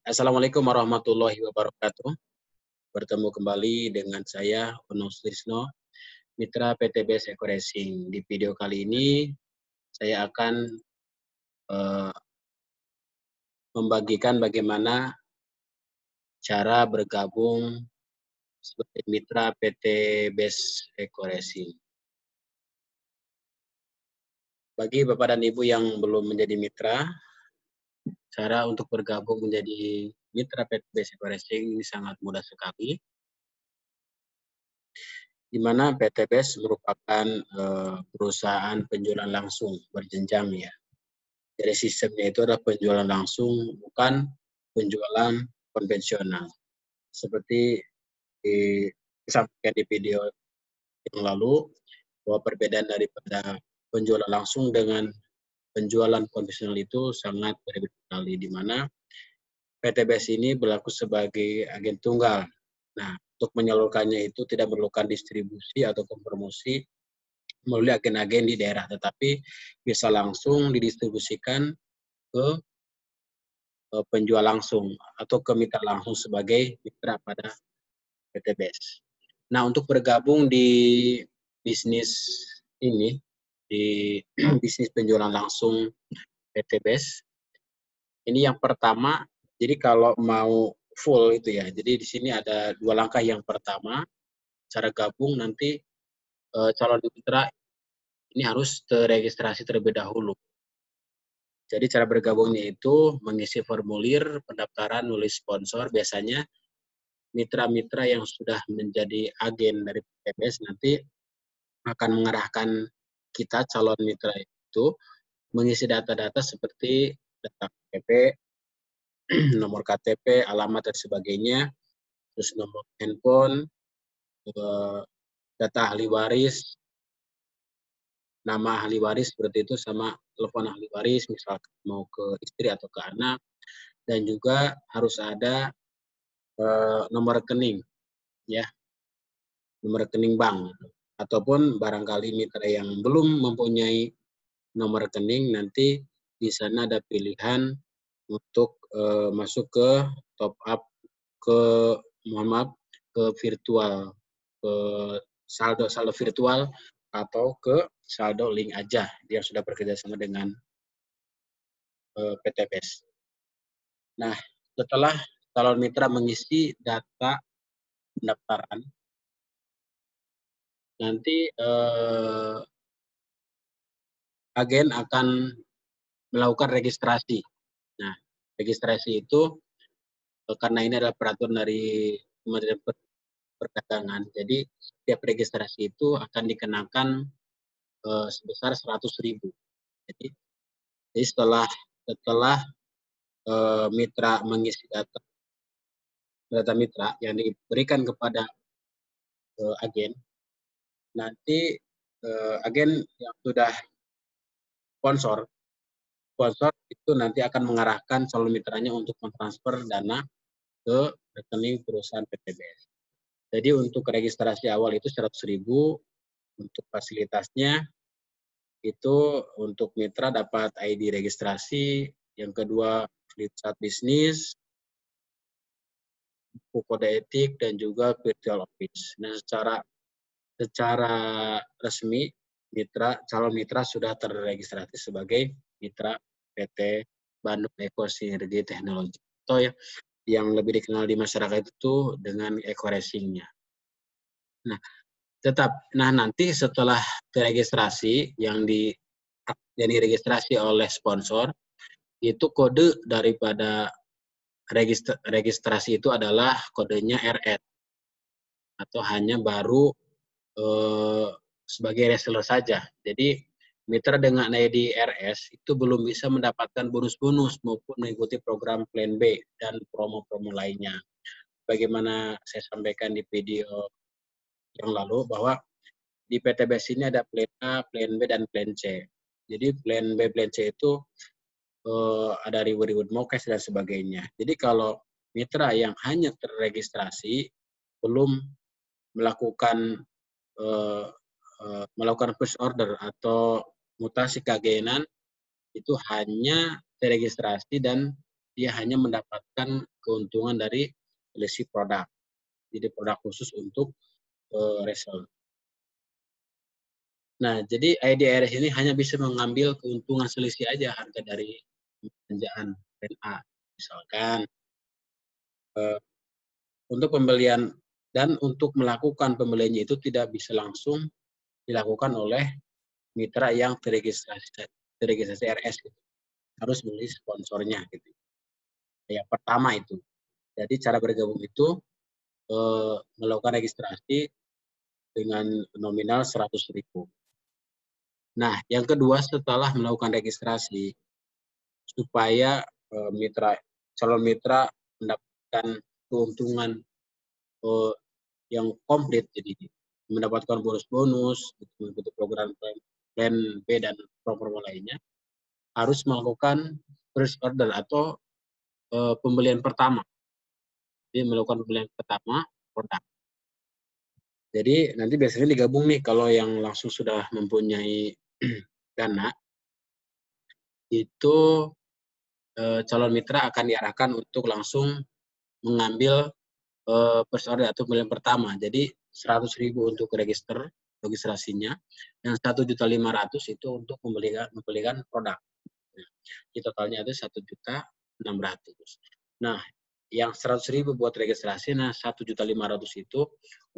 Assalamualaikum warahmatullahi wabarakatuh. Bertemu kembali dengan saya, Ono Sutrisno, Mitra PTBS Eco Racing. Di video kali ini, saya akan eh, membagikan bagaimana cara bergabung sebagai mitra PTBS Eco Racing. Bagi Bapak dan Ibu yang belum menjadi mitra, cara untuk bergabung menjadi mitra PTBS Eco Racing ini sangat mudah sekali, di mana PTBS merupakan perusahaan penjualan langsung berjenjang ya. Jadi sistemnya itu adalah penjualan langsung, bukan penjualan konvensional. Seperti disampaikan di video yang lalu, bahwa perbedaan daripada penjualan langsung dengan penjualan konvensional itu sangat berbeda sekali, di mana PTBS ini berlaku sebagai agen tunggal. Nah, untuk menyalurkannya itu tidak memerlukan distribusi atau promosi melalui agen-agen di daerah, tetapi bisa langsung didistribusikan ke penjual langsung atau ke mitra langsung sebagai mitra pada PTBS. Nah, untuk bergabung di bisnis ini, di bisnis penjualan langsung PTBS, ini yang pertama, jadi kalau mau full itu ya, jadi di sini ada dua langkah. Yang pertama, cara gabung nanti calon mitra ini harus terregistrasi terlebih dahulu. Jadi cara bergabungnya itu mengisi formulir pendaftaran, nulis sponsor. Biasanya mitra-mitra yang sudah menjadi agen dari PTBS nanti akan mengarahkan kita calon mitra itu mengisi data-data seperti data KTP, nomor KTP, alamat dan sebagainya, terus nomor handphone, data ahli waris, nama ahli waris seperti itu, sama telepon ahli waris misalkan mau ke istri atau ke anak, dan juga harus ada nomor rekening ya, nomor rekening bank. Ataupun barangkali mitra yang belum mempunyai nomor rekening, nanti di sana ada pilihan untuk masuk ke top up, ke ke virtual, ke saldo virtual, atau ke saldo link aja dia sudah bekerja sama dengan PTBS. Nah, setelah calon mitra mengisi data pendaftaran, nanti agen akan melakukan registrasi. Nah, registrasi itu karena ini adalah peraturan dari Kementerian Perdagangan, jadi setiap registrasi itu akan dikenakan sebesar 100.000. Jadi setelah mitra mengisi data mitra yang diberikan kepada agen, nanti agen yang sudah sponsor itu nanti akan mengarahkan calon mitranya untuk mentransfer dana ke rekening perusahaan PTBS. Jadi untuk registrasi awal itu 100.000, untuk fasilitasnya itu untuk mitra dapat ID registrasi, yang kedua Flipchart bisnis, buku kode etik, dan juga virtual office. Nah, secara resmi calon mitra sudah terregistrasi sebagai mitra PT Bandung Eco Sinergi Teknologi, atau yang lebih dikenal di masyarakat itu dengan Eco Racing-nya. Nah, nanti setelah terregistrasi yang diregistrasi oleh sponsor, itu kode daripada registrasi itu adalah kodenya RS, atau hanya baru sebagai reseller saja. Jadi mitra dengan ID RS itu belum bisa mendapatkan bonus-bonus maupun mengikuti program Plan B dan promo-promo lainnya. Bagaimana saya sampaikan di video yang lalu, bahwa di PTBS ini ada Plan A, Plan B, dan Plan C. Jadi Plan B, Plan C itu ada reward mokes dan sebagainya. Jadi kalau mitra yang hanya terregistrasi belum melakukan push order atau mutasi keagenan, itu hanya terregistrasi dan dia hanya mendapatkan keuntungan dari selisih produk. Jadi produk khusus untuk reseller. Nah, jadi IDRS ini hanya bisa mengambil keuntungan selisih aja harga dari pembelanjaan brand A. Misalkan untuk pembelian dan untuk melakukan pembeliannya itu tidak bisa langsung dilakukan oleh mitra yang teregistrasi RS gitu. Harus beli sponsornya gitu. Yang pertama itu. Jadi cara bergabung itu melakukan registrasi dengan nominal 100.000. Nah, yang kedua setelah melakukan registrasi supaya calon mitra mendapatkan keuntungan yang komplit, jadi mendapatkan bonus-bonus, mengikuti program plan B dan program lainnya, harus melakukan first order atau pembelian pertama. Jadi melakukan pembelian pertama produk. Jadi nanti biasanya digabung nih kalau yang langsung sudah mempunyai dana, itu calon mitra akan diarahkan untuk langsung mengambil first order atau pembelian pertama. Jadi 100.000 untuk registrasinya, dan 1.500.000 itu untuk membelikan produk. Jadi totalnya ada 1.600.000. Nah, yang 100.000 buat registrasi, nah 1.500.000 itu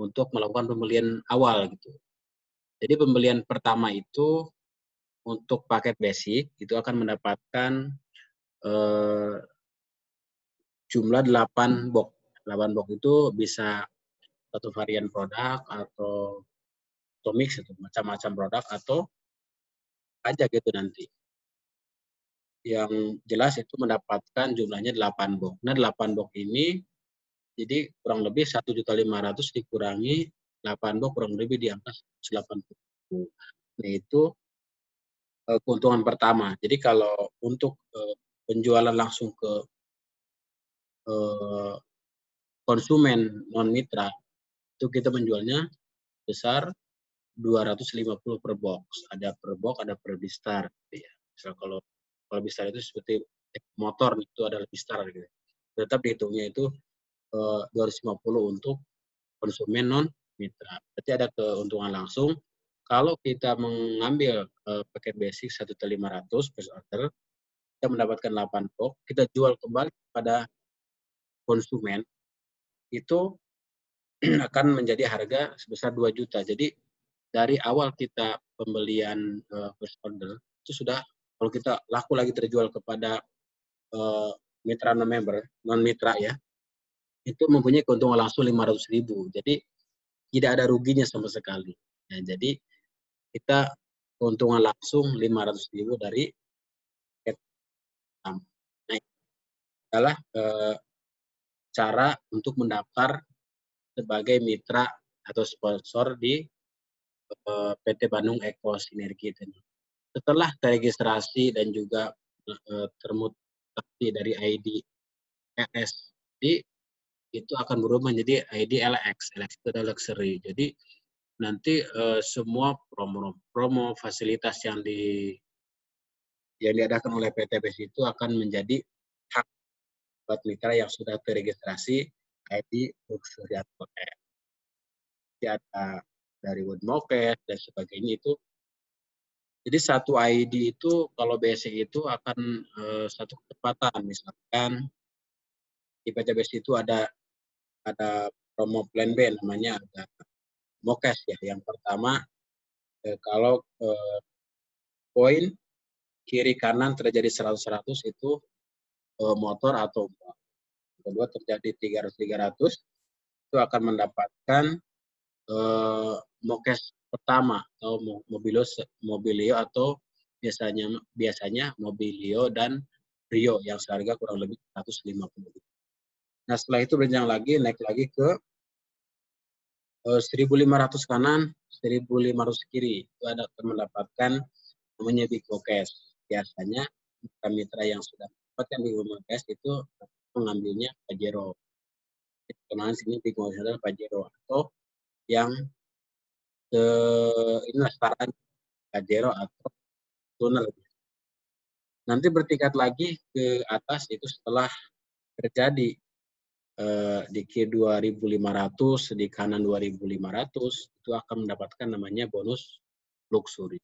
untuk melakukan pembelian awal gitu. Jadi pembelian pertama itu untuk paket basic itu akan mendapatkan jumlah 8 box. 8 box itu bisa satu varian produk atau mix itu macam-macam produk atau aja gitu nanti. Yang jelas itu mendapatkan jumlahnya 8 box. Nah, 8 box ini jadi kurang lebih 1.500.000 dikurangi 8 box kurang lebih di angka 180.000. Nah, itu keuntungan pertama. Jadi kalau untuk penjualan langsung ke konsumen non mitra itu kita menjualnya besar 250 per box. Ada per box, ada per bistar. Ya. Misal kalau bistar itu seperti motor itu adalah bistar gitu. Tetap dihitungnya itu 250 untuk konsumen non mitra. Berarti ada keuntungan langsung. Kalau kita mengambil paket basic 1.500 per order, kita mendapatkan 8 box, kita jual kembali kepada konsumen, itu akan menjadi harga sebesar 2 juta. Jadi dari awal kita pembelian first order, itu sudah kalau kita laku lagi terjual kepada mitra non mitra ya, itu mempunyai keuntungan langsung 500.000. Jadi tidak ada ruginya sama sekali. Nah, jadi kita keuntungan langsung 500.000 dari paket pertama. Nah, adalah cara untuk mendaftar sebagai mitra atau sponsor di PT Bandung Eko Sinergi. Setelah teregistrasi dan juga termutasi dari ID RSD, itu akan berubah menjadi ID LX. LX itu adalah luxury. Jadi nanti semua promo fasilitas yang diadakan oleh PT BES itu akan menjadi hak buat mitra yang sudah teregistrasi ID luxury atau LX. Jadi ada dari Woodmokes dan sebagainya itu. Jadi satu ID itu kalau basic itu akan satu kecepatan. Misalkan di PT BES itu ada promo plan B namanya ada Mokes ya. Yang pertama kalau poin kiri kanan terjadi 100-100 itu motor atau kedua terjadi 300-300 itu akan mendapatkan Mokes pertama atau Mobilio atau biasanya Mobilio dan Rio yang seharga kurang lebih 150. Nah, setelah itu berjenjang lagi naik lagi ke 1.500 kanan, 1.500 kiri. Itu ada akan mendapatkan namanya Big Mokes. Biasanya mitra yang sudah mendapatkan Big Mokes itu mengambilnya Pajero. Kenal sini Big Mokes adalah Pajero atau yang ini setara Pajero atau tuner. Nanti bertingkat lagi ke atas itu setelah terjadi di kiri 2.500, di kanan 2.500, itu akan mendapatkan namanya bonus luxury.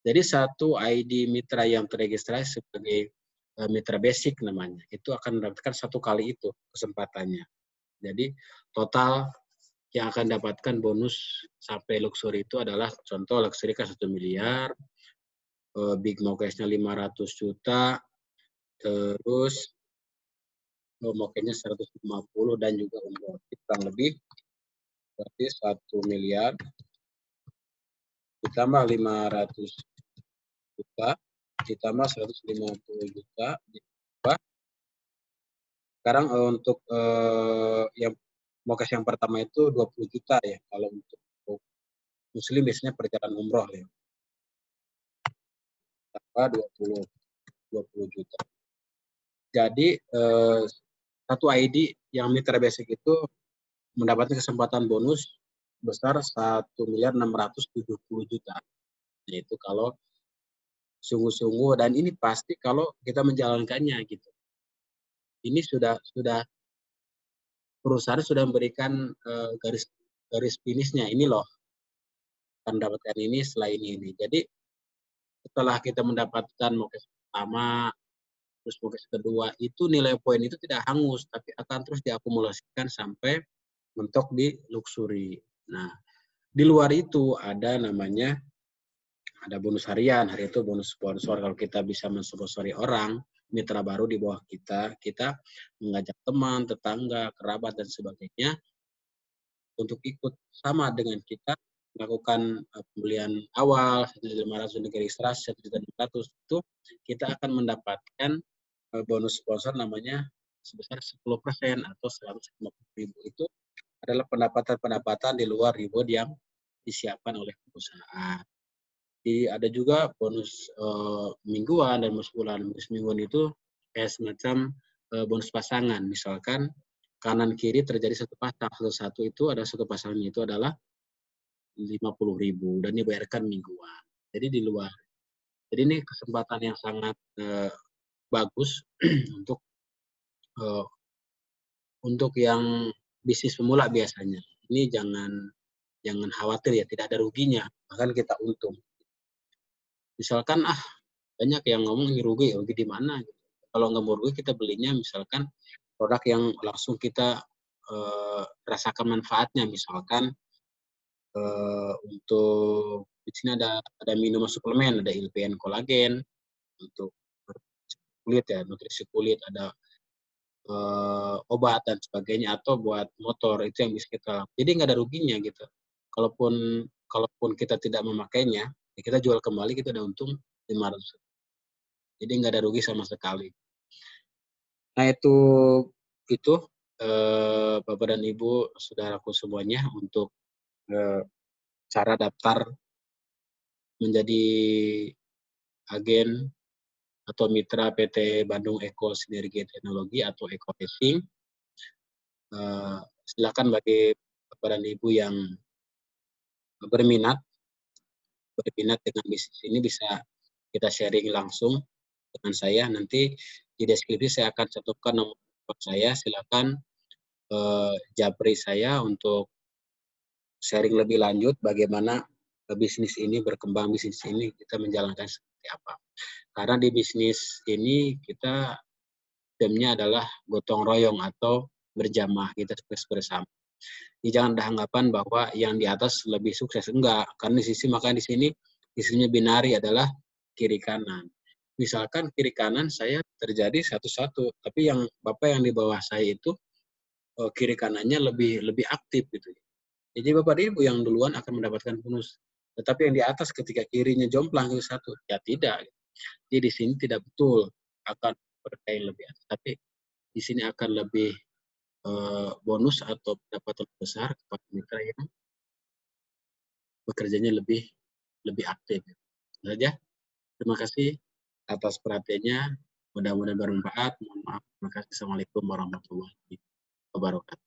Jadi satu ID mitra yang terregistrasi sebagai mitra basic namanya, itu akan mendapatkan satu kali itu kesempatannya. Jadi total yang akan dapatkan bonus sampai luxury itu adalah contoh luxury kan 1 miliar, Big Mokesnya 500 juta, terus Mokesnya 150 dan juga umroh. Kurang lebih berarti 1 miliar ditambah 500 juta ditambah 150 juta ditambah sekarang untuk yang Mokes yang pertama itu 20 juta ya, kalau untuk muslim biasanya perjalanan umroh ya. Tambah 20 juta. Jadi satu ID yang mitra basic itu mendapatkan kesempatan bonus besar 1.670 juta. Yaitu kalau sungguh-sungguh, dan ini pasti kalau kita menjalankannya gitu. Ini sudah perusahaan sudah memberikan garis finishnya, ini loh akan mendapatkan ini setelah ini. Jadi setelah kita mendapatkan Mokes pertama, terus Mokes kedua, itu nilai poin itu tidak hangus, tapi akan terus diakumulasikan sampai mentok di luxury. Nah, di luar itu ada namanya bonus harian. Hari itu bonus sponsor. Kalau kita bisa mensponsori orang, mitra baru di bawah kita mengajak teman, tetangga, kerabat, dan sebagainya untuk ikut sama dengan kita melakukan pembelian awal 1.500 untuk registrasi 1.600, itu kita akan mendapatkan bonus sponsor namanya sebesar 10% atau 150.000. Itu adalah pendapatan di luar reward yang disiapkan oleh perusahaan. Jadi ada juga bonus mingguan dan bonus bulan. Bonus mingguan itu kayak semacam bonus pasangan. Misalkan kanan kiri terjadi satu pasang, satu itu ada satu pasangnya itu adalah 50.000 dan dibayarkan mingguan. Jadi di luar. Jadi ini kesempatan yang sangat bagus untuk yang bisnis pemula biasanya. Ini jangan khawatir ya, tidak ada ruginya, bahkan kita untung. Misalkan banyak yang ngomong ini rugi di mana? Kalau nggak mau rugi kita belinya misalkan produk yang langsung kita rasakan manfaatnya. Misalkan untuk di sini ada minuman suplemen, ada ILPN kolagen untuk kulit ya, nutrisi kulit, ada obat dan sebagainya, atau buat motor itu yang bisa kita. Jadi nggak ada ruginya gitu. Kalaupun kita tidak memakainya, ya kita jual kembali, kita udah untung 500. Jadi nggak ada rugi sama sekali. Nah itu Bapak dan Ibu saudaraku semuanya untuk cara daftar menjadi agen atau mitra PT Bandung Eko Sinergi Teknologi atau Eko Racing. Silakan bagi Bapak dan Ibu yang berminat dengan bisnis ini bisa kita sharing langsung dengan saya. Nanti di deskripsi saya akan cantumkan nomor telepon saya. Silakan japri saya untuk sharing lebih lanjut bagaimana bisnis ini berkembang, bisnis ini kita menjalankan seperti apa. Karena di bisnis ini kita jamnya adalah gotong royong atau berjamaah, kita sukses bersama. Jadi jangan ada anggapan bahwa yang di atas lebih sukses, enggak. Karena makanya di sini isinya binari adalah kiri kanan. Misalkan kiri kanan saya terjadi satu-satu, tapi yang Bapak yang di bawah saya itu kiri kanannya lebih aktif gitu. Jadi Bapak Ibu yang duluan akan mendapatkan bonus. Tetapi yang di atas ketika kirinya jomplang itu satu, ya tidak. Jadi di sini tidak betul akan berkait lebih atas, tapi di sini akan lebih bonus atau pendapatan besar kepada mitra yang bekerjanya lebih aktif. Itu saja. Terima kasih atas perhatiannya. Mudah-mudahan bermanfaat. Mohon maaf. Terima kasih. Assalamualaikum warahmatullahi wabarakatuh.